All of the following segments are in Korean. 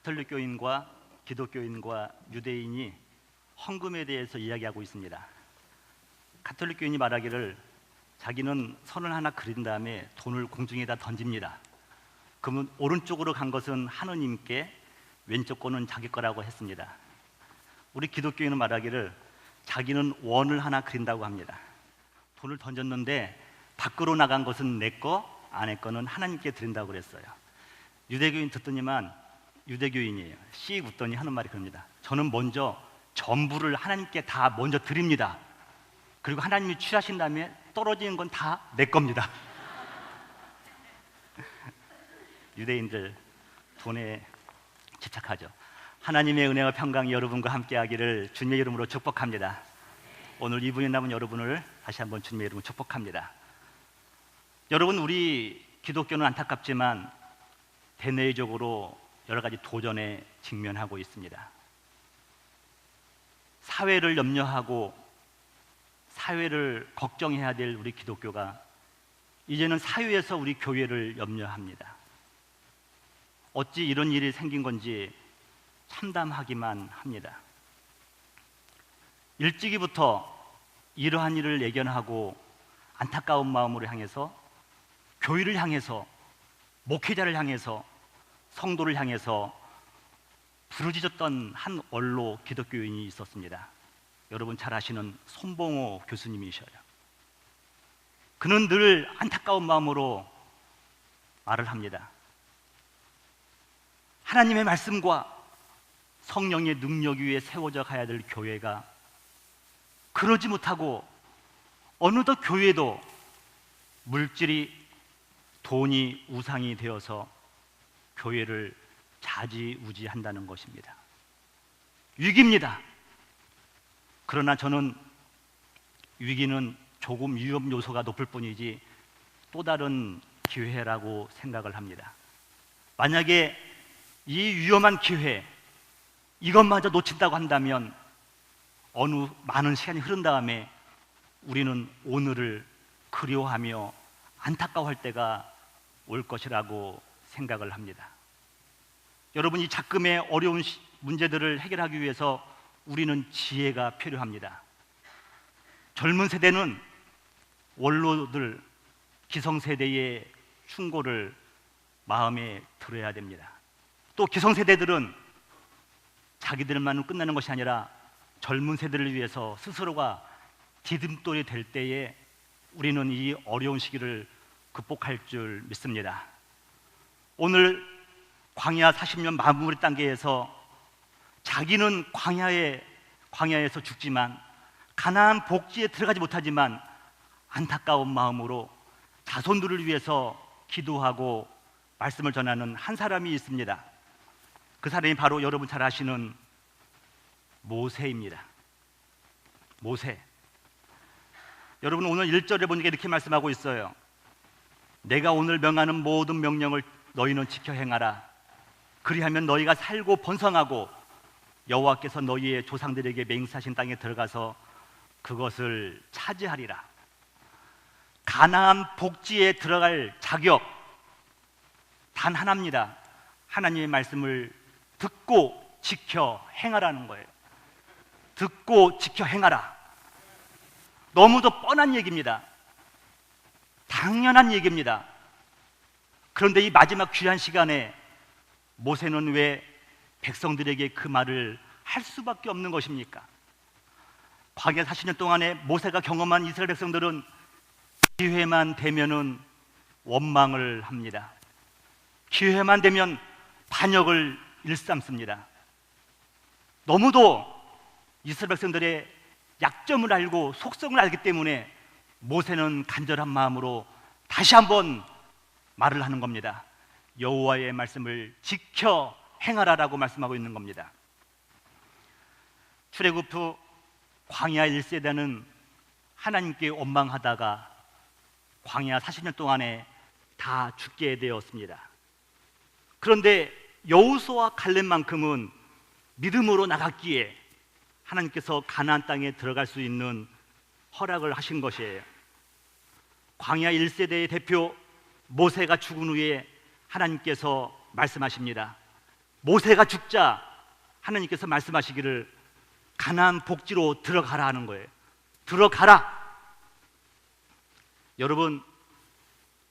가톨릭 교인과 기독교인과 유대인이 헌금에 대해서 이야기하고 있습니다. 가톨릭 교인이 말하기를 자기는 선을 하나 그린 다음에 돈을 공중에다 던집니다. 그러면 오른쪽으로 간 것은 하느님께, 왼쪽 거는 자기 거라고 했습니다. 우리 기독교인은 말하기를 자기는 원을 하나 그린다고 합니다. 돈을 던졌는데 밖으로 나간 것은 내 거, 아내 거는 하나님께 드린다고 그랬어요. 유대교인 듣더니만, 유대교인이에요. 씩 웃더니 하는 말이 그럽니다. 저는 먼저 전부를 하나님께 다 먼저 드립니다. 그리고 하나님이 취하신 다음에 떨어지는 건 다 내 겁니다. 유대인들 돈에 집착하죠. 하나님의 은혜와 평강이 여러분과 함께하기를 주님의 이름으로 축복합니다. 오늘 2분이 남은 여러분을 다시 한번 주님의 이름으로 축복합니다. 여러분, 우리 기독교는 안타깝지만 대내적으로 여러 가지 도전에 직면하고 있습니다. 사회를 염려하고 사회를 걱정해야 될 우리 기독교가 이제는 사회에서 우리 교회를 염려합니다. 어찌 이런 일이 생긴 건지 참담하기만 합니다. 일찍이부터 이러한 일을 예견하고 안타까운 마음으로 향해서, 교회를 향해서, 목회자를 향해서, 성도를 향해서 부르짖었던 한 원로 기독교인이 있었습니다. 여러분 잘 아시는 손봉호 교수님이셔요. 그는 늘 안타까운 마음으로 말을 합니다. 하나님의 말씀과 성령의 능력 위에 세워져 가야 될 교회가 그러지 못하고 어느덧 교회도 물질이, 돈이 우상이 되어서 교회를 좌지우지한다는 것입니다. 위기입니다. 그러나 저는 위기는 조금 위험 요소가 높을 뿐이지 또 다른 기회라고 생각을 합니다. 만약에 이 위험한 기회, 이것마저 놓친다고 한다면 어느 많은 시간이 흐른 다음에 우리는 오늘을 그리워하며 안타까워할 때가 올 것이라고 생각을 합니다. 여러분, 이 작금의 어려운 문제들을 해결하기 위해서 우리는 지혜가 필요합니다. 젊은 세대는 원로들, 기성세대의 충고를 마음에 들어야 됩니다. 또 기성세대들은 자기들만은 끝나는 것이 아니라 젊은 세대를 위해서 스스로가 디딤돌이 될 때에 우리는 이 어려운 시기를 극복할 줄 믿습니다. 오늘 광야 40년 마무리 단계에서 자기는 광야에서 죽지만 가나안 복지에 들어가지 못하지만 안타까운 마음으로 자손들을 위해서 기도하고 말씀을 전하는 한 사람이 있습니다. 그 사람이 바로 여러분 잘 아시는 모세입니다. 모세. 여러분, 오늘 1절에 보니까 이렇게 말씀하고 있어요. 내가 오늘 명하는 모든 명령을 너희는 지켜 행하라. 그리하면 너희가 살고 번성하고 여호와께서 너희의 조상들에게 맹세하신 땅에 들어가서 그것을 차지하리라. 가나안 복지에 들어갈 자격 단 하나입니다. 하나님의 말씀을 듣고 지켜 행하라는 거예요. 듣고 지켜 행하라. 너무도 뻔한 얘기입니다. 당연한 얘기입니다. 그런데 이 마지막 귀한 시간에 모세는 왜 백성들에게 그 말을 할 수밖에 없는 것입니까? 광야 40년 동안에 모세가 경험한 이스라엘 백성들은 기회만 되면은 원망을 합니다. 기회만 되면 반역을 일삼습니다. 너무도 이스라엘 백성들의 약점을 알고 속성을 알기 때문에 모세는 간절한 마음으로 다시 한번 말을 하는 겁니다. 여호와의 말씀을 지켜 행하라라고 말씀하고 있는 겁니다. 출애굽 후 광야 1세대는 하나님께 원망하다가 광야 40년 동안에 다 죽게 되었습니다. 그런데 여호수아와 갈렙만큼은 믿음으로 나갔기에 하나님께서 가나안 땅에 들어갈 수 있는 허락을 하신 것이에요. 광야 1세대의 대표 모세가 죽은 후에 하나님께서 말씀하십니다. 모세가 죽자 하나님께서 말씀하시기를 가나안 복지로 들어가라 하는 거예요. 들어가라. 여러분,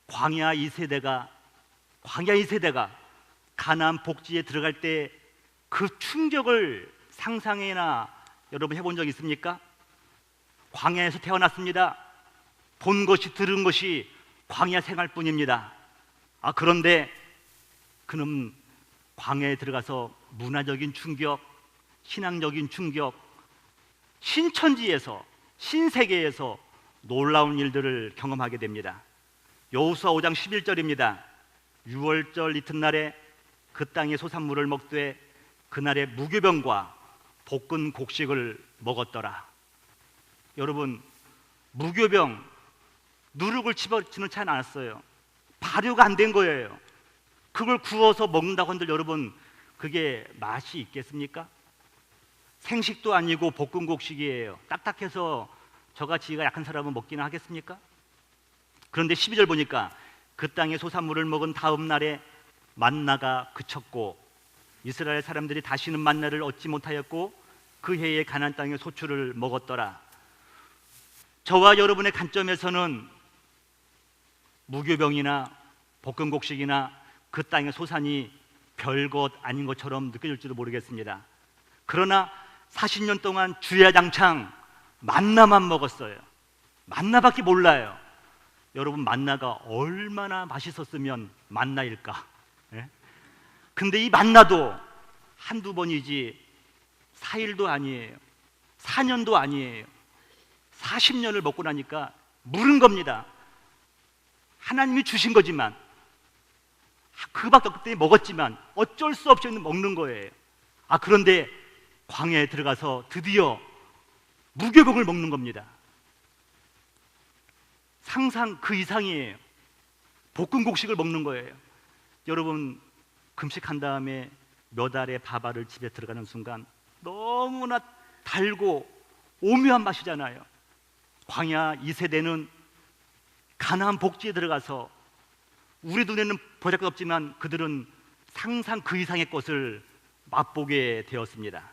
광야 이 세대가 가나안 복지에 들어갈 때 그 충격을 상상이나 여러분 해본 적 있습니까? 광야에서 태어났습니다. 본 것이 들은 것이 광야 생활뿐입니다. 그런데 그는 광야에 들어가서 문화적인 충격, 신앙적인 충격, 신천지에서, 신세계에서 놀라운 일들을 경험하게 됩니다. 여호수아 5장 11절입니다. 유월절 이튿날에 그 땅의 소산물을 먹되 그날에 무교병과 볶은 곡식을 먹었더라. 여러분, 무교병, 누룩을 집어치지 않았어요. 발효가 안 된 거예요. 그걸 구워서 먹는다고 한들 여러분, 그게 맛이 있겠습니까? 생식도 아니고 볶은 곡식이에요. 딱딱해서 저같이 이가 약한 사람은 먹기는 하겠습니까? 그런데 12절 보니까 그 땅의 소산물을 먹은 다음 날에 만나가 그쳤고 이스라엘 사람들이 다시는 만나를 얻지 못하였고 그 해에 가나안 땅의 소출을 먹었더라. 저와 여러분의 관점에서는 무교병이나 볶은 곡식이나 그 땅의 소산이 별것 아닌 것처럼 느껴질지도 모르겠습니다. 그러나 40년 동안 주야장창 만나만 먹었어요. 만나밖에 몰라요. 여러분, 만나가 얼마나 맛있었으면 만나일까? 예? 근데 이 만나도 한두 번이지 4일도 아니에요. 4년도 아니에요. 40년을 먹고 나니까 물은 겁니다. 하나님이 주신 거지만, 그밖에 없기 때문에 먹었지만 어쩔 수 없이 먹는 거예요. 그런데 광야에 들어가서 드디어 무교병을 먹는 겁니다. 상상 그 이상이에요. 볶은 곡식을 먹는 거예요. 여러분, 금식한 다음에 몇 알의 밥알을 집에 들어가는 순간 너무나 달고 오묘한 맛이잖아요. 광야 이 세대는 가나안 복지에 들어가서 우리 눈에는 보잘것없지만 그들은 상상 그 이상의 것을 맛보게 되었습니다.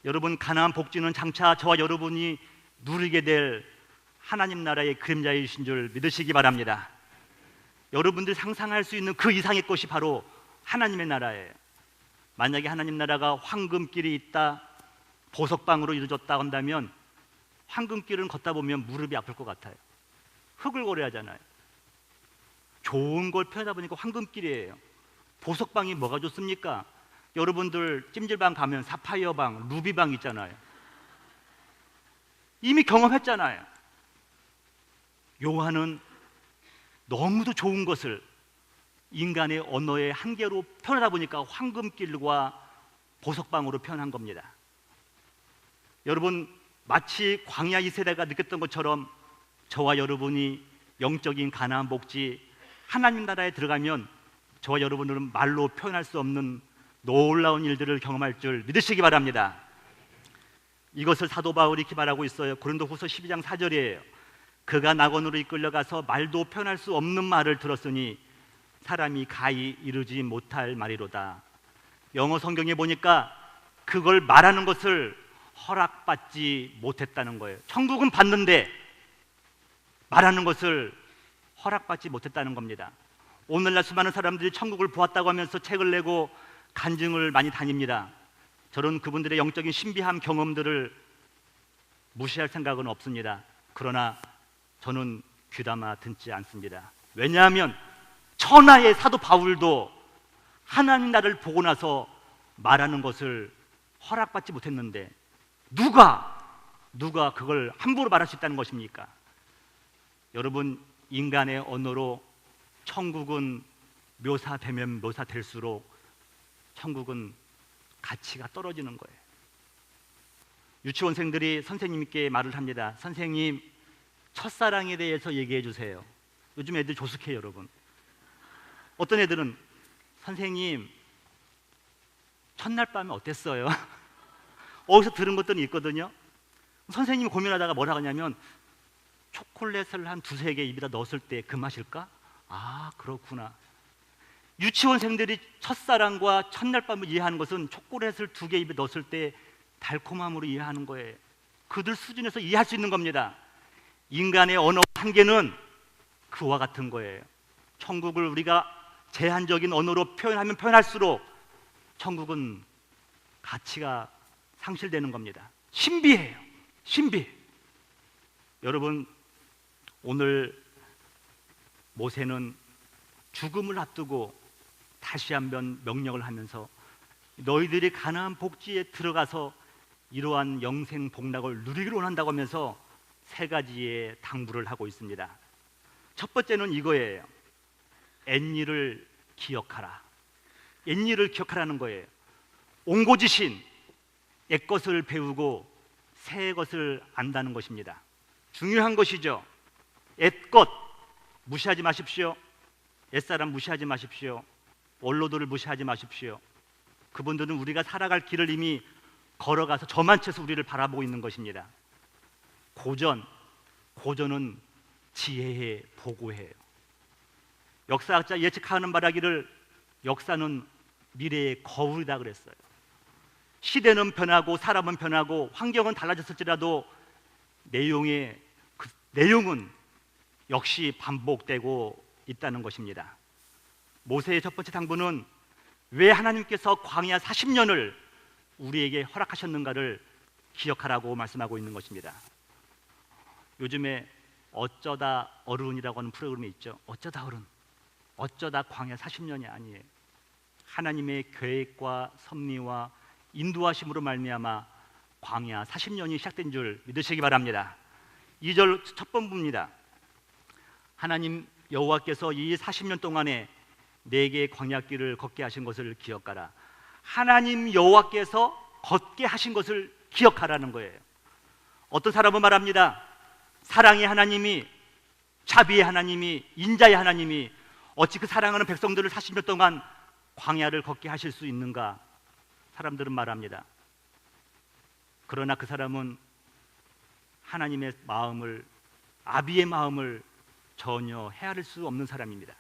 여러분, 가나안 복지는 장차 저와 여러분이 누리게 될 하나님 나라의 그림자이신 줄 믿으시기 바랍니다. 여러분들이 상상할 수 있는 그 이상의 것이 바로 하나님의 나라예요. 만약에 하나님 나라가 황금길이 있다, 보석방으로 이루어졌다 한다면 황금길은 걷다 보면 무릎이 아플 것 같아요. 흐글거려하잖아요. 좋은 걸 표현하다 보니까 황금길이에요. 보석방이 뭐가 좋습니까? 여러분들 찜질방 가면 사파이어방, 루비방 있잖아요. 이미 경험했잖아요. 요한은 너무도 좋은 것을 인간의 언어의 한계로 표현하다 보니까 황금길과 보석방으로 표현한 겁니다. 여러분, 마치 광야 이 세대가 느꼈던 것처럼 저와 여러분이 영적인 가나안 복지, 하나님 나라에 들어가면 저와 여러분들은 말로 표현할 수 없는 놀라운 일들을 경험할 줄 믿으시기 바랍니다. 이것을 사도 바울이 이렇게 말하고 있어요. 고린도후서 12장 4절이에요. 그가 낙원으로 이끌려가서 말도 표현할 수 없는 말을 들었으니 사람이 가히 이루지 못할 말이로다. 영어 성경에 보니까 그걸 말하는 것을 허락받지 못했다는 거예요. 천국은 받는데 말하는 것을 허락받지 못했다는 겁니다. 오늘날 수많은 사람들이 천국을 보았다고 하면서 책을 내고 간증을 많이 다닙니다. 저는 그분들의 영적인 신비한 경험들을 무시할 생각은 없습니다. 그러나 저는 귀담아 듣지 않습니다. 왜냐하면 천하의 사도 바울도 하나님 나라를 보고 나서 말하는 것을 허락받지 못했는데 누가 그걸 함부로 말할 수 있다는 것입니까? 여러분, 인간의 언어로 천국은 묘사되면 묘사될수록 천국은 가치가 떨어지는 거예요. 유치원생들이 선생님께 말을 합니다. 선생님, 첫사랑에 대해서 얘기해 주세요. 요즘 애들 조숙해요, 여러분. 어떤 애들은 선생님, 첫날 밤에 어땠어요? 어디서 들은 것들이 있거든요. 선생님이 고민하다가 뭐라 하냐면 초콜릿을 한 두세 개 입에다 넣었을 때 그 맛일까? 그렇구나. 유치원생들이 첫사랑과 첫날 밤을 이해하는 것은 초콜릿을 2개 입에 넣었을 때 달콤함으로 이해하는 거예요. 그들 수준에서 이해할 수 있는 겁니다. 인간의 언어 한계는 그와 같은 거예요. 천국을 우리가 제한적인 언어로 표현하면 표현할수록 천국은 가치가 상실되는 겁니다. 신비해요. 신비. 여러분, 오늘 모세는 죽음을 앞두고 다시 한번 명령을 하면서 너희들이 가나안 복지에 들어가서 이러한 영생 복락을 누리기를 원한다고 하면서 3가지의 당부를 하고 있습니다. 첫 번째는 이거예요. 옛일을 기억하라. 옛일을 기억하라는 거예요. 옹고지신, 옛것을 배우고 새 것을 안다는 것입니다. 중요한 것이죠. 옛것 무시하지 마십시오. 옛사람 무시하지 마십시오. 원로들을 무시하지 마십시오. 그분들은 우리가 살아갈 길을 이미 걸어가서 저만치에서 우리를 바라보고 있는 것입니다. 고전은 지혜의 보고예요. 역사학자 예측하는 바라기를 역사는 미래의 거울이다 그랬어요. 시대는 변하고 사람은 변하고 환경은 달라졌을지라도 내용은 역시 반복되고 있다는 것입니다. 모세의 첫 번째 당부는 왜 하나님께서 광야 40년을 우리에게 허락하셨는가를 기억하라고 말씀하고 있는 것입니다. 요즘에 어쩌다 어른이라고 하는 프로그램이 있죠. 어쩌다 어른, 어쩌다 광야 40년이 아니에요. 하나님의 계획과 섭리와 인도하심으로 말미암아 광야 40년이 시작된 줄 믿으시기 바랍니다. 2절 첫 번부입니다. 하나님 여호와께서 이 40년 동안에 내게 광야길을 걷게 하신 것을 기억하라. 하나님 여호와께서 걷게 하신 것을 기억하라는 거예요. 어떤 사람은 말합니다. 사랑의 하나님이, 자비의 하나님이, 인자의 하나님이 어찌 그 사랑하는 백성들을 40년 동안 광야를 걷게 하실 수 있는가? 사람들은 말합니다. 그러나 그 사람은 하나님의 마음을, 아비의 마음을 전혀 헤아릴 수 없는 사람입니다.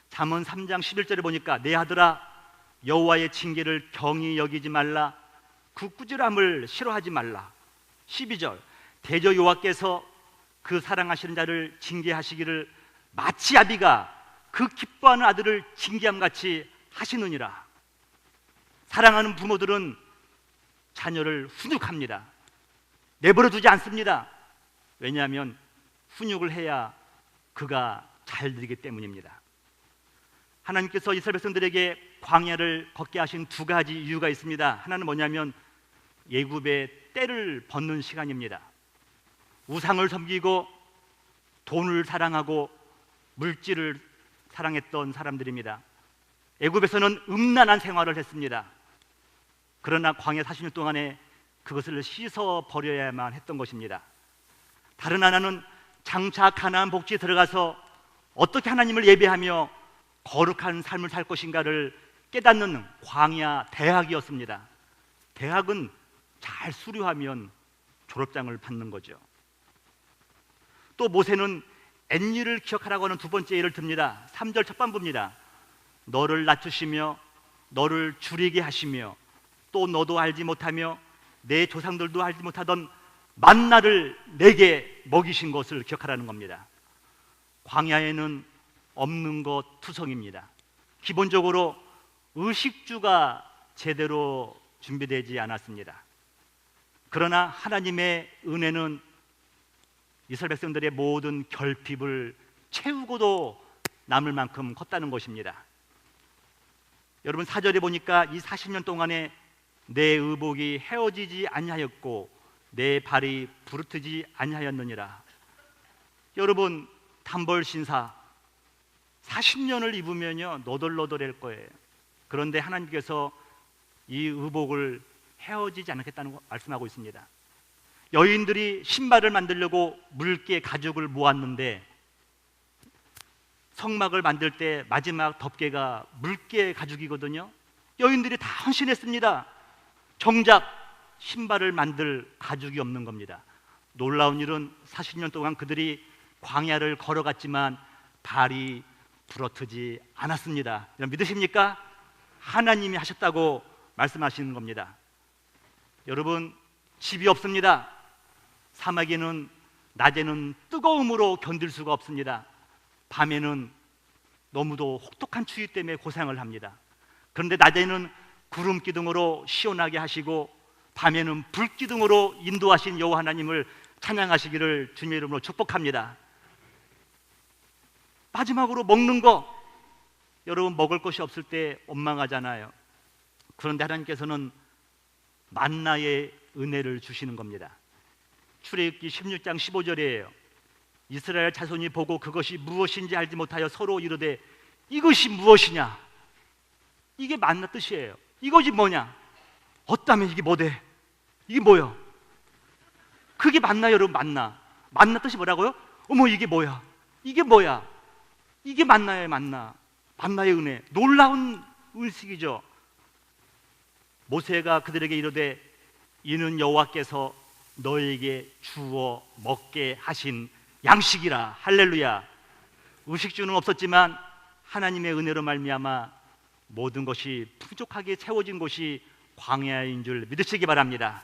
잠언 3장 11절에 보니까 내 아들아 여호와의 징계를 경히 여기지 말라, 그 꾸지람을 싫어하지 말라. 12절 대저 여호와께서 그 사랑하시는 자를 징계하시기를 마치 아비가 그 기뻐하는 아들을 징계함같이 하시느니라. 사랑하는 부모들은 자녀를 훈육합니다. 내버려 두지 않습니다. 왜냐하면 훈육을 해야 그가 잘 되기 때문입니다. 하나님께서 이스라엘 백성들에게 광야를 걷게 하신 2가지 이유가 있습니다. 하나는 뭐냐면 애굽의 때를 벗는 시간입니다. 우상을 섬기고 돈을 사랑하고 물질을 사랑했던 사람들입니다. 애굽에서는 음란한 생활을 했습니다. 그러나 광야 40년 동안에 그것을 씻어 버려야만 했던 것입니다. 다른 하나는 장차 가나안 복지에 들어가서 어떻게 하나님을 예배하며 거룩한 삶을 살 것인가를 깨닫는 광야 대학이었습니다. 대학은 잘 수료하면 졸업장을 받는 거죠. 또 모세는 옛일을 기억하라고 하는 2번째 예를 듭니다. 3절 첫 반부입니다. 너를 낮추시며 너를 줄이게 하시며 또 너도 알지 못하며 내 조상들도 알지 못하던 만나를 내게 먹이신 것을 기억하라는 겁니다. 광야에는 없는 것 투성입니다. 기본적으로 의식주가 제대로 준비되지 않았습니다. 그러나 하나님의 은혜는 이스라엘 백성들의 모든 결핍을 채우고도 남을 만큼 컸다는 것입니다. 여러분 4절에 보니까 이 40년 동안에 내 의복이 헤어지지 아니하였고 내 발이 부르트지 아니하였느니라. 여러분 단벌 신사 40년을 입으면요 너덜너덜할 거예요. 그런데 하나님께서 이 의복을 헤어지지 않겠다는 거 말씀하고 있습니다. 여인들이 신발을 만들려고 물개 가죽을 모았는데 성막을 만들 때 마지막 덮개가 물개 가죽이거든요. 여인들이 다 헌신했습니다. 정작 신발을 만들 가죽이 없는 겁니다. 놀라운 일은 40년 동안 그들이 광야를 걸어갔지만 발이 부러뜨지 않았습니다. 여러분 믿으십니까? 하나님이 하셨다고 말씀하시는 겁니다. 여러분, 집이 없습니다. 사막에는 낮에는 뜨거움으로 견딜 수가 없습니다. 밤에는 너무도 혹독한 추위 때문에 고생을 합니다. 그런데 낮에는 구름 기둥으로 시원하게 하시고 밤에는 불 기둥으로 인도하신 여호와 하나님을 찬양하시기를 주님의 이름으로 축복합니다. 마지막으로 먹는 거, 여러분 먹을 것이 없을 때 원망하잖아요. 그런데 하나님께서는 만나의 은혜를 주시는 겁니다. 출애굽기 16장 15절이에요. 이스라엘 자손이 보고 그것이 무엇인지 알지 못하여 서로 이르되 이것이 무엇이냐? 이게 만나 뜻이에요. 이것이 뭐냐? 어따면 이게 뭐대? 이게 뭐야? 그게 만나, 여러분. 만나 뜻이 뭐라고요? 어머, 이게 뭐야? 이게 뭐야? 이게 만나예요. 만나의 은혜. 놀라운 음식이죠. 모세가 그들에게 이르되 이는 여호와께서 너에게 주어 먹게 하신 양식이라. 할렐루야. 의식주는 없었지만 하나님의 은혜로 말미암아 모든 것이 풍족하게 채워진 곳이 광야인 줄 믿으시기 바랍니다.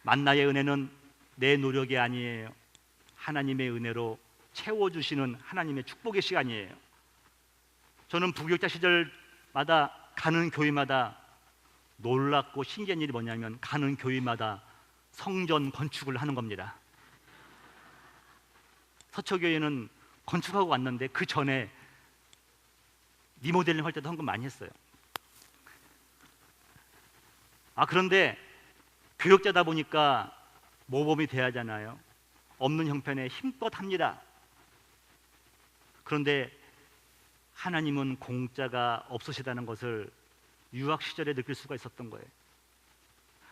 만나의 은혜는 내 노력이 아니에요. 하나님의 은혜로 채워주시는 하나님의 축복의 시간이에요. 저는 부교육자 시절마다 가는 교회마다 놀랍고 신기한 일이 뭐냐면 가는 교회마다 성전 건축을 하는 겁니다. 서초교회는 건축하고 왔는데 그 전에 리모델링 할 때도 헌금 많이 했어요. 그런데 교육자다 보니까 모범이 돼야 하잖아요. 없는 형편에 힘껏 합니다. 그런데 하나님은 공짜가 없으시다는 것을 유학 시절에 느낄 수가 있었던 거예요.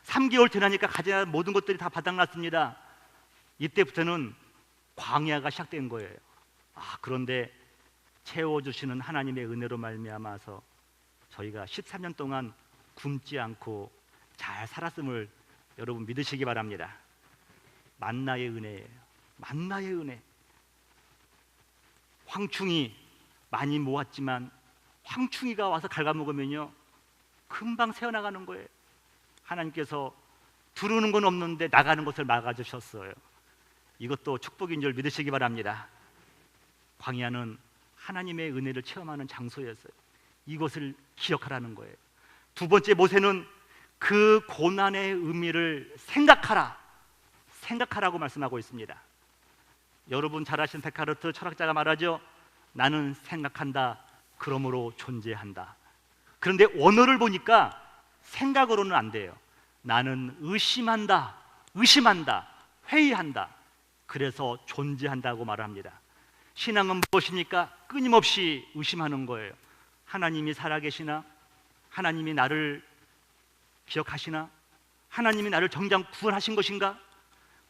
3개월 지나니까 가져야 할 모든 것들이 다 바닥났습니다. 이때부터는 광야가 시작된 거예요. 그런데 채워주시는 하나님의 은혜로 말미암아서 저희가 13년 동안 굶지 않고 잘 살았음을 여러분 믿으시기 바랍니다. 만나의 은혜예요. 만나의 은혜. 황충이 많이 모았지만 황충이가 와서 갉아먹으면요 금방 새어나가는 거예요. 하나님께서 들어오는 건 없는데 나가는 것을 막아주셨어요. 이것도 축복인 줄 믿으시기 바랍니다. 광야는 하나님의 은혜를 체험하는 장소였어요. 이것을 기억하라는 거예요. 두 번째, 모세는 그 고난의 의미를 생각하라고 말씀하고 있습니다. 여러분 잘 아시는 데카르트 철학자가 말하죠. 나는 생각한다, 그러므로 존재한다. 그런데 원어를 보니까 생각으로는 안 돼요. 나는 의심한다, 회의한다. 그래서 존재한다고 말합니다. 신앙은 무엇입니까? 끊임없이 의심하는 거예요. 하나님이 살아계시나? 하나님이 나를 기억하시나? 하나님이 나를 정작 구원하신 것인가?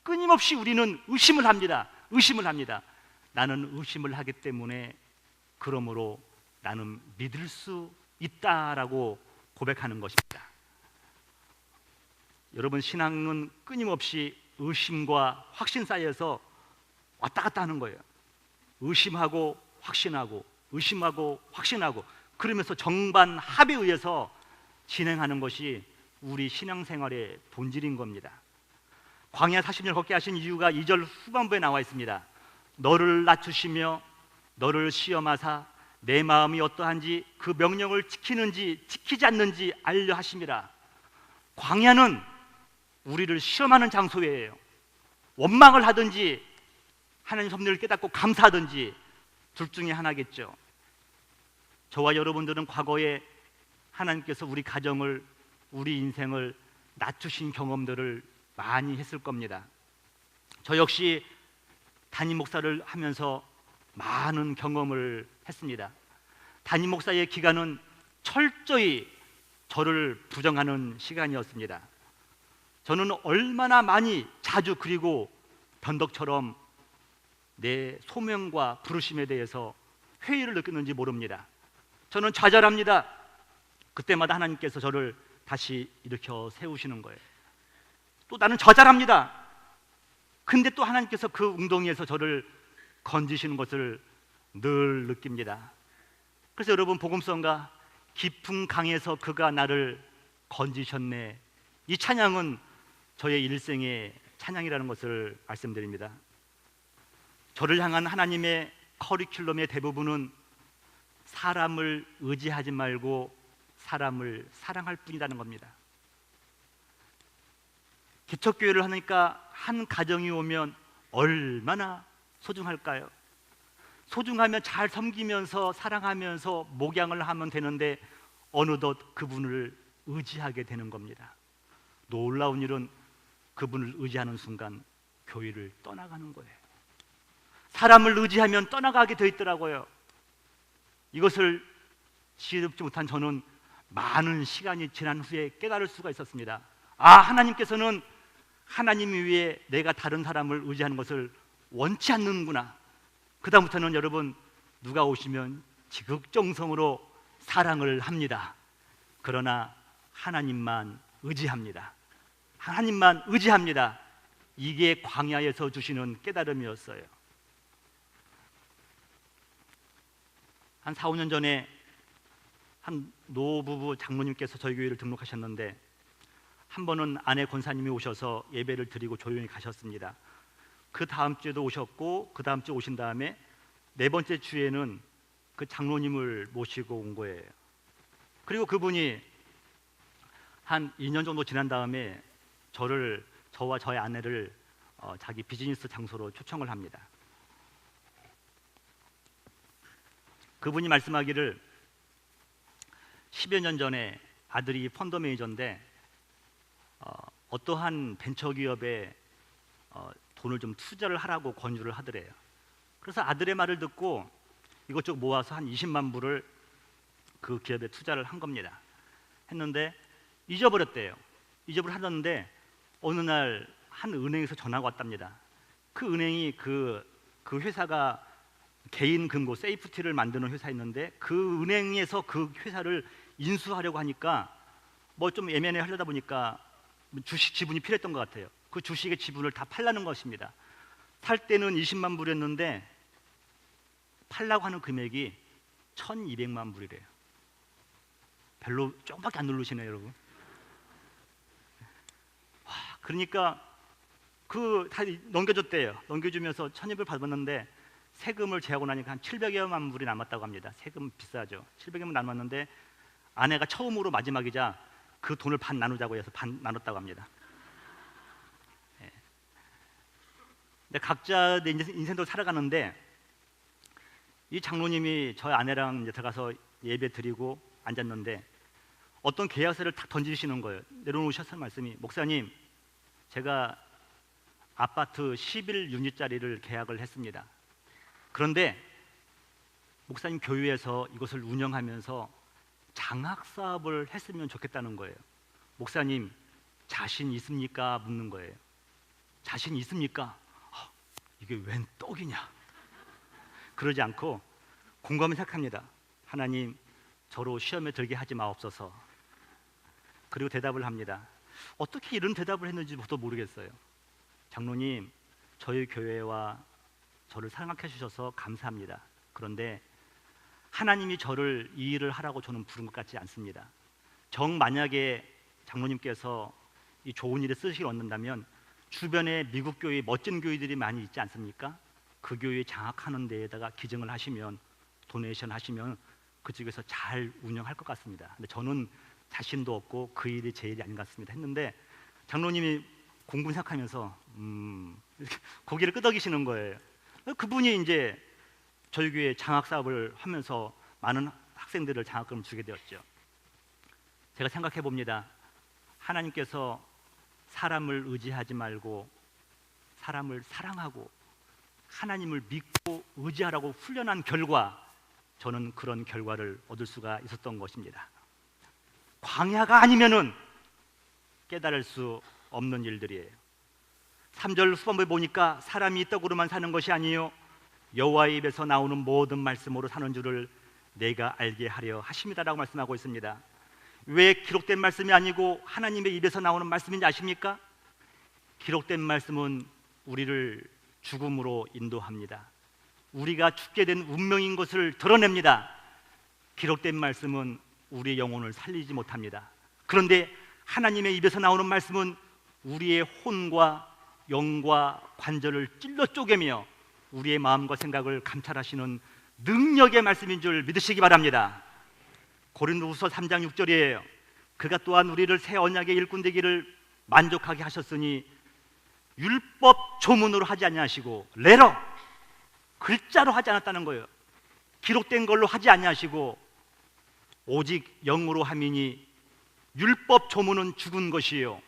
끊임없이 우리는 의심을 합니다. 나는 의심을 하기 때문에 그러므로 나는 믿을 수 있다라고 고백하는 것입니다. 여러분, 신앙은 끊임없이 의심과 확신 사이에서 왔다 갔다 하는 거예요. 의심하고 확신하고 그러면서 정반합에 의해서 진행하는 것이 우리 신앙생활의 본질인 겁니다. 광야 40년 걷게 하신 이유가 2절 후반부에 나와 있습니다. 너를 낮추시며 너를 시험하사 내 마음이 어떠한지 그 명령을 지키는지 지키지 않는지 알려 하심이라. 광야는 우리를 시험하는 장소예요. 원망을 하든지 하나님 섭리를 깨닫고 감사하든지 둘 중에 하나겠죠. 저와 여러분들은 과거에 하나님께서 우리 가정을, 우리 인생을 낮추신 경험들을 많이 했을 겁니다. 저 역시 담임 목사를 하면서 많은 경험을 했습니다. 담임 목사의 기간은 철저히 저를 부정하는 시간이었습니다. 저는 얼마나 많이 자주 그리고 변덕처럼 내 소명과 부르심에 대해서 회의를 느꼈는지 모릅니다. 저는 좌절합니다. 그때마다 하나님께서 저를 다시 일으켜 세우시는 거예요. 또 나는 좌절합니다. 근데 또 하나님께서 그 웅덩이에서 저를 건지시는 것을 늘 느낍니다. 그래서 여러분, 복음성가 깊은 강에서 그가 나를 건지셨네, 이 찬양은 저의 일생의 찬양이라는 것을 말씀드립니다. 저를 향한 하나님의 커리큘럼의 대부분은 사람을 의지하지 말고 사람을 사랑할 뿐이라는 겁니다. 개척교회를 하니까 한 가정이 오면 얼마나 소중할까요? 소중하면 잘 섬기면서 사랑하면서 목양을 하면 되는데 어느덧 그분을 의지하게 되는 겁니다. 놀라운 일은 그분을 의지하는 순간 교회를 떠나가는 거예요. 사람을 의지하면 떠나가게 돼 있더라고요. 이것을 지혜롭지 못한 저는 많은 시간이 지난 후에 깨달을 수가 있었습니다. 하나님께서는 하나님 위에 내가 다른 사람을 의지하는 것을 원치 않는구나. 그 다음부터는 여러분, 누가 오시면 지극정성으로 사랑을 합니다. 그러나 하나님만 의지합니다. 하나님만 의지합니다. 이게 광야에서 주시는 깨달음이었어요. 한 4, 5년 전에 한 노부부 장로님께서 저희 교회를 등록하셨는데, 한 번은 아내 권사님이 오셔서 예배를 드리고 조용히 가셨습니다. 그 다음 주에도 오셨고, 그 다음 주에 오신 다음에 네 번째 주에는 그 장로님을 모시고 온 거예요. 그리고 그분이 한 2년 정도 지난 다음에 저와 저의 아내를 자기 비즈니스 장소로 초청을 합니다. 그분이 말씀하기를 10여 년 전에 아들이 펀드 매니저인데 어떠한 벤처기업에 돈을 좀 투자를 하라고 권유를 하더래요. 그래서 아들의 말을 듣고 이것저것 모아서 한 20만 불을 그 기업에 투자를 한 겁니다. 했는데 잊어버렸대요. 잊어버렸는데 어느 날 한 은행에서 전화가 왔답니다. 그 은행이 그 회사가 개인 금고 세이프티를 만드는 회사였는데, 그 은행에서 그 회사를 인수하려고 하니까 뭐 좀 애매하게 하려다 보니까 주식 지분이 필요했던 것 같아요. 그 주식의 지분을 다 팔라는 것입니다. 살 때는 20만 불이었는데 팔라고 하는 금액이 1200만 불이래요. 별로 조금밖에 안 누르시네요, 여러분. 와, 그러니까 다 넘겨줬대요. 넘겨주면서 1200불 받았는데 세금을 제하고 나니까 한 700여만 불이 남았다고 합니다. 세금 비싸죠. 700여만 남았는데 아내가 처음으로 마지막이자 그 돈을 반 나누자고 해서 반 나눴다고 합니다. 예. 근데 각자 내 인생도 살아가는데, 이 장로님이 저희 아내랑 이제 들어가서 예배 드리고 앉았는데 어떤 계약서를 탁 던지시는 거예요. 내려놓으셨을 말씀이, 목사님, 제가 아파트 11유닛짜리를 계약을 했습니다. 그런데 목사님 교회에서 이것을 운영하면서 장학 사업을 했으면 좋겠다는 거예요. 목사님, 자신 있습니까? 묻는 거예요. 자신 있습니까? 이게 웬 떡이냐? 그러지 않고 공감을 생각합니다. 하나님, 저로 시험에 들게 하지 마옵소서. 그리고 대답을 합니다. 어떻게 이런 대답을 했는지 저도 모르겠어요. 장로님, 저희 교회와 저를 사랑해 주셔서 감사합니다. 그런데 하나님이 저를 이 일을 하라고 저는 부른 것 같지 않습니다. 만약에 장로님께서 이 좋은 일에 쓰시길 원한다면 주변에 미국 교회 멋진 교회들이 많이 있지 않습니까? 그 교회 장악하는 데에다가 기증을 하시면, 도네이션 하시면 그쪽에서 잘 운영할 것 같습니다. 근데 저는 자신도 없고 그 일이 제 일이 아닌 것 같습니다 했는데, 장로님이 공부 생각하면서 고개를 끄덕이시는 거예요. 그분이 이제 저희 교회 장학 사업을 하면서 많은 학생들을 장학금을 주게 되었죠. 제가 생각해 봅니다. 하나님께서 사람을 의지하지 말고 사람을 사랑하고 하나님을 믿고 의지하라고 훈련한 결과, 저는 그런 결과를 얻을 수가 있었던 것입니다. 광야가 아니면은 깨달을 수 없는 일들이에요. 3절 후반부에 보니까 사람이 떡으로만 사는 것이 아니요 여호와의 입에서 나오는 모든 말씀으로 사는 줄을 내가 알게 하려 하심이다라고 말씀하고 있습니다. 왜 기록된 말씀이 아니고 하나님의 입에서 나오는 말씀인지 아십니까? 기록된 말씀은 우리를 죽음으로 인도합니다. 우리가 죽게 된 운명인 것을 드러냅니다. 기록된 말씀은 우리의 영혼을 살리지 못합니다. 그런데 하나님의 입에서 나오는 말씀은 우리의 혼과 영과 관절을 찔러 쪼개며 우리의 마음과 생각을 감찰하시는 능력의 말씀인 줄 믿으시기 바랍니다. 고린도후서 3장 6절이에요. 그가 또한 우리를 새 언약의 일꾼 되기를 만족하게 하셨으니 율법 조문으로 하지 아니하시고 레러 글자로 하지 않았다는 거예요. 기록된 걸로 하지 아니하시고 오직 영으로 함이니 율법 조문은 죽은 것이요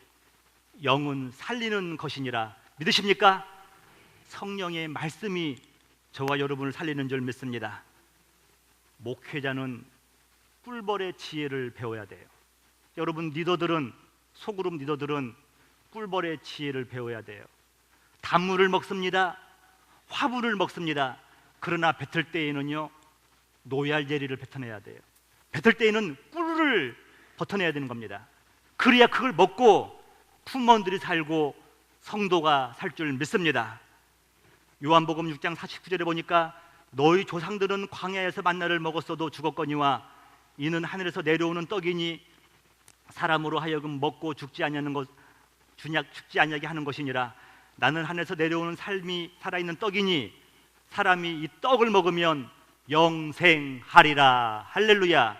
영은 살리는 것이니라. 믿으십니까? 성령의 말씀이 저와 여러분을 살리는 줄 믿습니다. 목회자는 꿀벌의 지혜를 배워야 돼요. 여러분 리더들은, 소그룹 리더들은 꿀벌의 지혜를 배워야 돼요. 단물을 먹습니다. 화분을 먹습니다. 그러나 뱉을 때에는요 노얄제리를 뱉어내야 돼요. 뱉을 때에는 꿀을 벗어내야 되는 겁니다. 그래야 그걸 먹고 품원들이 살고 성도가 살 줄 믿습니다. 요한복음 6장 49절에 보니까 너희 조상들은 광야에서 만나를 먹었어도 죽었거니와 이는 하늘에서 내려오는 떡이니 사람으로 하여금 먹고 죽지 아니하게 하는 것이니라. 나는 하늘에서 내려오는 삶이 살아있는 떡이니 사람이 이 떡을 먹으면 영생하리라. 할렐루야.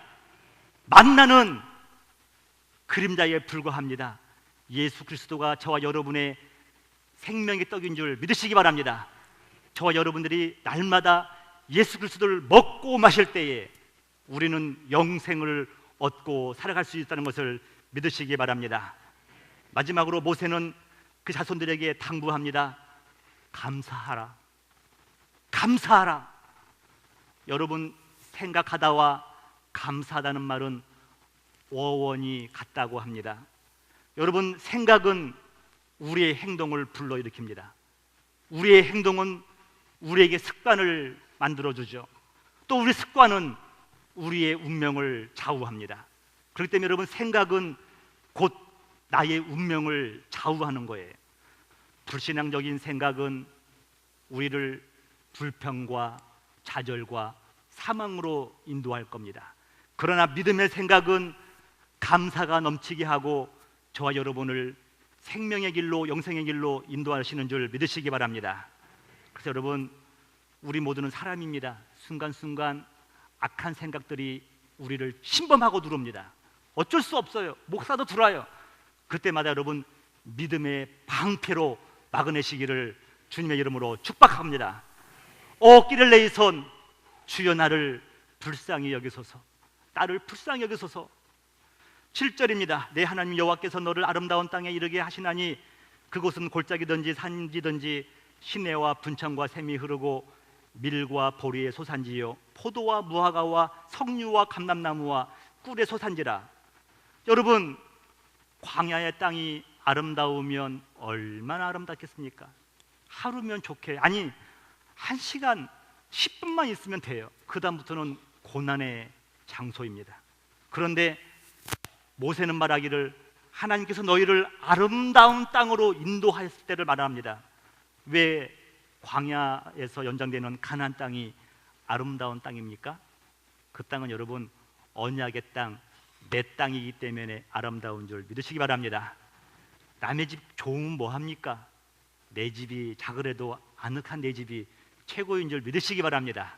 만나는 그림자에 불과합니다. 예수 그리스도가 저와 여러분의 생명의 떡인 줄 믿으시기 바랍니다. 저와 여러분들이 날마다 예수 그리스도를 먹고 마실 때에 우리는 영생을 얻고 살아갈 수 있다는 것을 믿으시기 바랍니다. 마지막으로 모세는 그 자손들에게 당부합니다. 감사하라. 감사하라. 여러분 생각하다와 감사하다는 말은 어원이 같다고 합니다. 여러분 생각은 우리의 행동을 불러일으킵니다. 우리의 행동은 우리에게 습관을 만들어주죠. 또 우리 습관은 우리의 운명을 좌우합니다. 그렇기 때문에 여러분 생각은 곧 나의 운명을 좌우하는 거예요. 불신앙적인 생각은 우리를 불평과 좌절과 사망으로 인도할 겁니다. 그러나 믿음의 생각은 감사가 넘치게 하고 저와 여러분을 생명의 길로, 영생의 길로 인도하시는 줄 믿으시기 바랍니다. 그래서 여러분 우리 모두는 사람입니다. 순간순간 악한 생각들이 우리를 침범하고 들어옵니다. 어쩔 수 없어요. 목사도 들어와요. 그때마다 여러분 믿음의 방패로 막아내시기를 주님의 이름으로 축복합니다. 오 끼를레이 손 주여 나를 불쌍히 여기소서. 나를 불쌍히 여기소서. 7절입니다. 내 하나님 여호와께서 너를 아름다운 땅에 이르게 하시나니 그곳은 골짜기든지 산지든지 시내와 분창과 샘이 흐르고 밀과 보리의 소산지요 포도와 무화과와 석류와 감람나무와 꿀의 소산지라. 여러분 광야의 땅이 아름다우면 얼마나 아름답겠습니까? 하루면 좋게, 아니 1시간 10분만 있으면 돼요. 그 다음부터는 고난의 장소입니다. 그런데 모세는 말하기를 하나님께서 너희를 아름다운 땅으로 인도하였을 때를 말합니다. 왜 광야에서 연장되는 가나안 땅이 아름다운 땅입니까? 그 땅은 여러분 언약의 땅, 내 땅이기 때문에 아름다운 줄 믿으시기 바랍니다. 남의 집 좋으면 뭐합니까? 내 집이 작으래도 아늑한 내 집이 최고인 줄 믿으시기 바랍니다.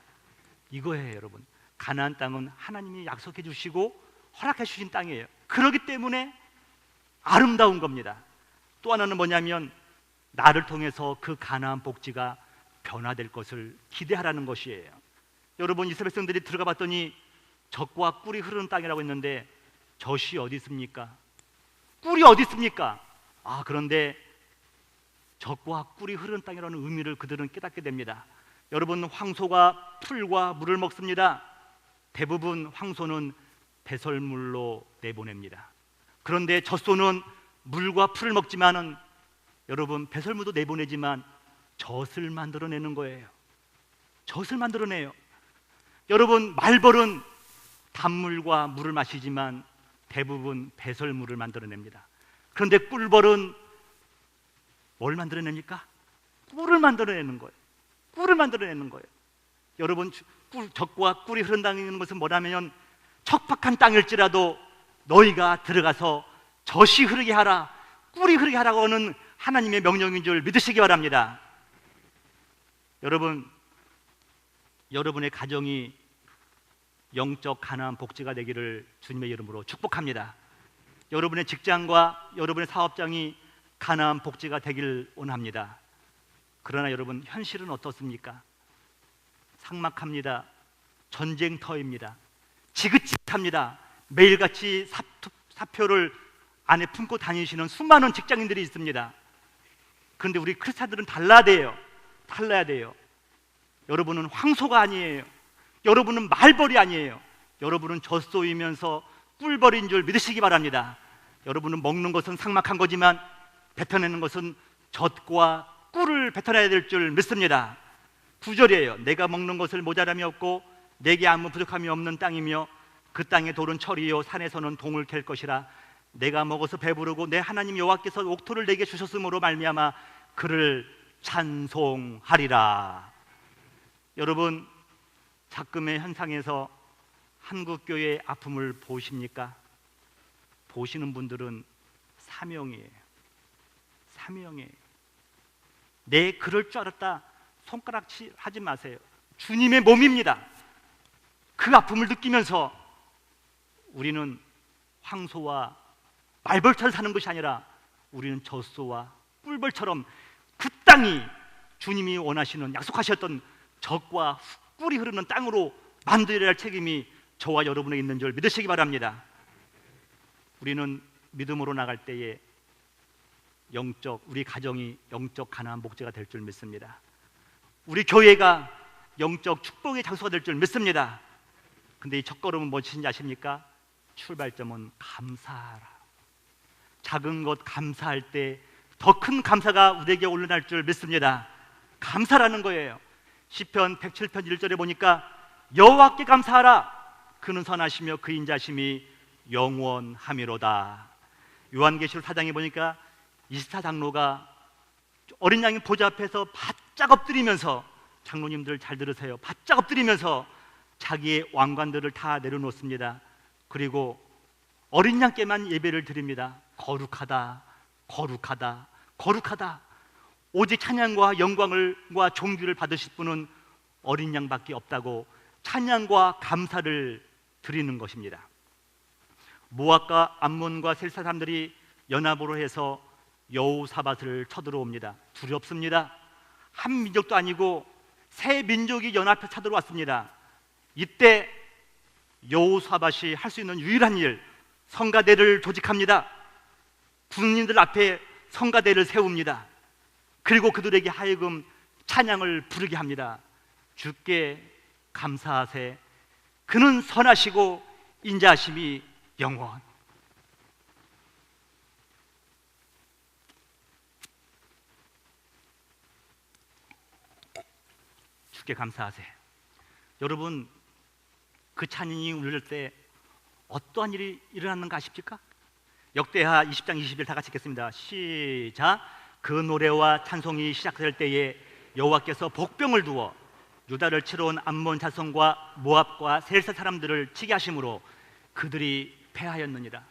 이거예요 여러분. 가나안 땅은 하나님이 약속해 주시고 허락해 주신 땅이에요. 그렇기 때문에 아름다운 겁니다. 또 하나는 뭐냐면 나를 통해서 그 가나안 복지가 변화될 것을 기대하라는 것이에요. 여러분 이스라엘 백성들이 들어가 봤더니 젖과 꿀이 흐르는 땅이라고 했는데 젖이 어디 있습니까? 꿀이 어디 있습니까? 그런데 젖과 꿀이 흐르는 땅이라는 의미를 그들은 깨닫게 됩니다. 여러분 황소가 풀과 물을 먹습니다. 대부분 황소는 배설물로 내보냅니다. 그런데 젖소는 물과 풀을 먹지만은 여러분 배설물도 내보내지만 젖을 만들어내는 거예요. 젖을 만들어내요. 여러분 말벌은 단물과 물을 마시지만 대부분 배설물을 만들어냅니다. 그런데 꿀벌은 뭘 만들어냅니까? 꿀을 만들어내는 거예요. 꿀을 만들어내는 거예요. 여러분 젖과 꿀이 흐른다는 것은 뭐냐면 척박한 땅일지라도 너희가 들어가서 젖이 흐르게 하라, 꿀이 흐르게 하라고 하는 하나님의 명령인 줄 믿으시기 바랍니다. 여러분, 여러분의 가정이 영적 가나안 복지가 되기를 주님의 이름으로 축복합니다. 여러분의 직장과 여러분의 사업장이 가나안 복지가 되길 원합니다. 그러나 여러분, 현실은 어떻습니까? 삭막합니다. 전쟁터입니다. 지긋지긋합니다. 매일같이 사표를 안에 품고 다니시는 수많은 직장인들이 있습니다. 그런데 우리 크리스찬들은 달라야 돼요. 여러분은 황소가 아니에요. 여러분은 말벌이 아니에요. 여러분은 젖소이면서 꿀벌인 줄 믿으시기 바랍니다. 여러분은 먹는 것은 삭막한 거지만 뱉어내는 것은 젖과 꿀을 뱉어내야 될 줄 믿습니다. 9절이에요. 내가 먹는 것을 모자람이 없고 내게 아무 부족함이 없는 땅이며 그 땅의 돌은 철이요 산에서는 동을 캘 것이라. 내가 먹어서 배부르고 내 하나님 여호와께서 옥토를 내게 주셨으므로 말미암아 그를 찬송하리라. 여러분, 작금의 현상에서 한국교회의 아픔을 보십니까? 보시는 분들은 사명이에요. 내 그럴 줄 알았다 손가락질 하지 마세요. 주님의 몸입니다. 그 아픔을 느끼면서 우리는 황소와 말벌처럼 사는 것이 아니라 우리는 젖소와 꿀벌처럼 그 땅이 주님이 원하시는 약속하셨던 젖과 꿀이 흐르는 땅으로 만들어야 할 책임이 저와 여러분에 있는 줄 믿으시기 바랍니다. 우리는 믿음으로 나갈 때에 우리 가정이 영적 가나안 복지가 될 줄 믿습니다. 우리 교회가 영적 축복의 장소가 될 줄 믿습니다. 근데 이 첫걸음은 무엇인지 아십니까? 출발점은 감사하라. 작은 것 감사할 때 더 큰 감사가 우리에게 올라날 줄 믿습니다. 감사라는 거예요. 시편 107편 1절에 보니까 여호와께 감사하라. 그는 선하시며 그 인자심이 영원하미로다. 요한계시록 4장에 보니까 이스타 장로가 어린 양의 보좌 앞에서 바짝 엎드리면서, 장로님들 잘 들으세요, 바짝 엎드리면서 자기의 왕관들을 다 내려놓습니다. 그리고 어린 양께만 예배를 드립니다. 거룩하다, 거룩하다, 거룩하다. 오직 찬양과 영광과 존귀를 받으실 분은 어린 양밖에 없다고 찬양과 감사를 드리는 것입니다. 모압과 암몬과 셀 사람들이 연합으로 해서 여호사밧을 쳐들어옵니다. 두렵습니다. 한 민족도 아니고 세 민족이 연합해 쳐들어왔습니다. 이때 여호사밧이 할 수 있는 유일한 일, 성가대를 조직합니다. 군인들 앞에 성가대를 세웁니다. 그리고 그들에게 하여금 찬양을 부르게 합니다. 주께 감사하세. 그는 선하시고 인자하심이 영원. 주께 감사하세. 여러분, 그 찬양이 울릴 때 어떠한 일이 일어났는가 아십니까? 역대하 20장 20절 다 같이 읽겠습니다. 시작. 그 노래와 찬송이 시작될 때에 여호와께서 복병을 두어 유다를 치러 온 암몬 자손과 모압과 셀사 사람들을 치게 하심으로 그들이 패하였느니라.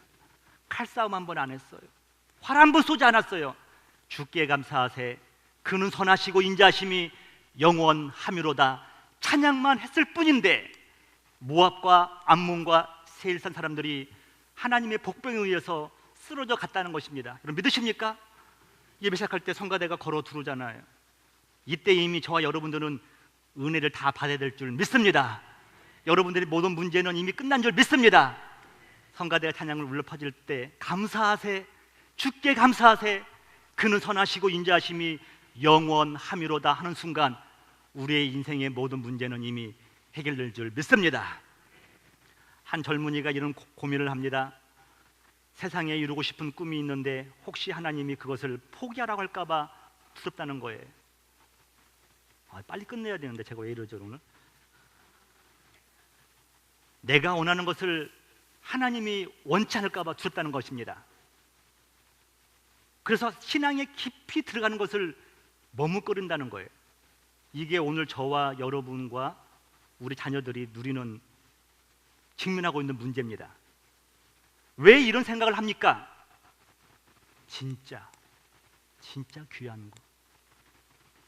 칼싸움 한 번 안 했어요. 활 한 번 쏘지 않았어요. 주께 감사하세. 그는 선하시고 인자하심이 영원하미로다. 찬양만 했을 뿐인데 모압과 암몬과 세일산 사람들이 하나님의 복병에 의해서 쓰러져 갔다는 것입니다. 여러분 믿으십니까? 예배 시작할 때 성가대가 걸어 들어오잖아요. 이때 이미 저와 여러분들은 은혜를 다 받아야 될 줄 믿습니다. 여러분들의 모든 문제는 이미 끝난 줄 믿습니다. 성가대가 찬양을 울려 퍼질 때 감사하세, 주께 감사하세, 그는 선하시고 인자하심이 영원하미로다 하는 순간 우리의 인생의 모든 문제는 이미 해결될 줄 믿습니다. 한 젊은이가 이런 고민을 합니다. 세상에 이루고 싶은 꿈이 있는데 혹시 하나님이 그것을 포기하라고 할까봐 두렵다는 거예요. 빨리 끝내야 되는데 제가 왜 이러죠 오늘? 내가 원하는 것을 하나님이 원치 않을까봐 두렵다는 것입니다. 그래서 신앙에 깊이 들어가는 것을 머뭇거린다는 거예요. 이게 오늘 저와 여러분과 우리 자녀들이 누리는 직면하고 있는 문제입니다. 왜 이런 생각을 합니까? 진짜 귀한 것,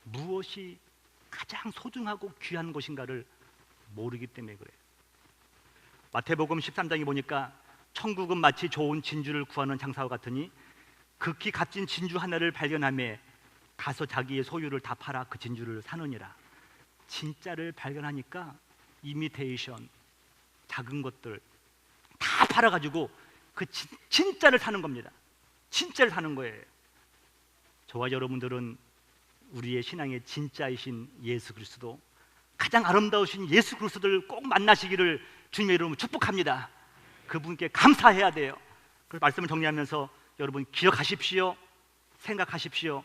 무엇이 가장 소중하고 귀한 것인가를 모르기 때문에 그래요. 마태복음 13장에 보니까 천국은 마치 좋은 진주를 구하는 장사와 같으니 극히 값진 진주 하나를 발견하며 가서 자기의 소유를 다 팔아 그 진주를 사느니라. 진짜를 발견하니까 이미테이션, 작은 것들 다 팔아가지고 그 진짜를 사는 겁니다. 진짜를 사는 거예요. 저와 여러분들은 우리의 신앙의 진짜이신 예수 그리스도, 가장 아름다우신 예수 그리스도를 꼭 만나시기를 주님의 이름으로 축복합니다. 그분께 감사해야 돼요. 그 말씀을 정리하면서 여러분 기억하십시오. 생각하십시오.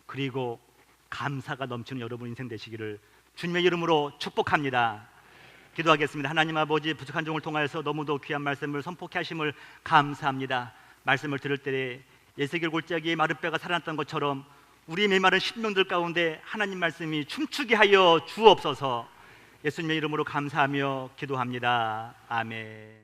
그리고 감사가 넘치는 여러분 인생 되시기를 주님의 이름으로 축복합니다. 기도하겠습니다. 하나님 아버지, 부족한 종을 통하여서 너무도 귀한 말씀을 선포케 하심을 감사합니다. 말씀을 들을 때 에스겔 골짜기에 마룻배가 살아났던 것처럼 우리 메마른 심령들 가운데 하나님 말씀이 춤추게 하여 주옵소서. 예수님의 이름으로 감사하며 기도합니다. 아멘.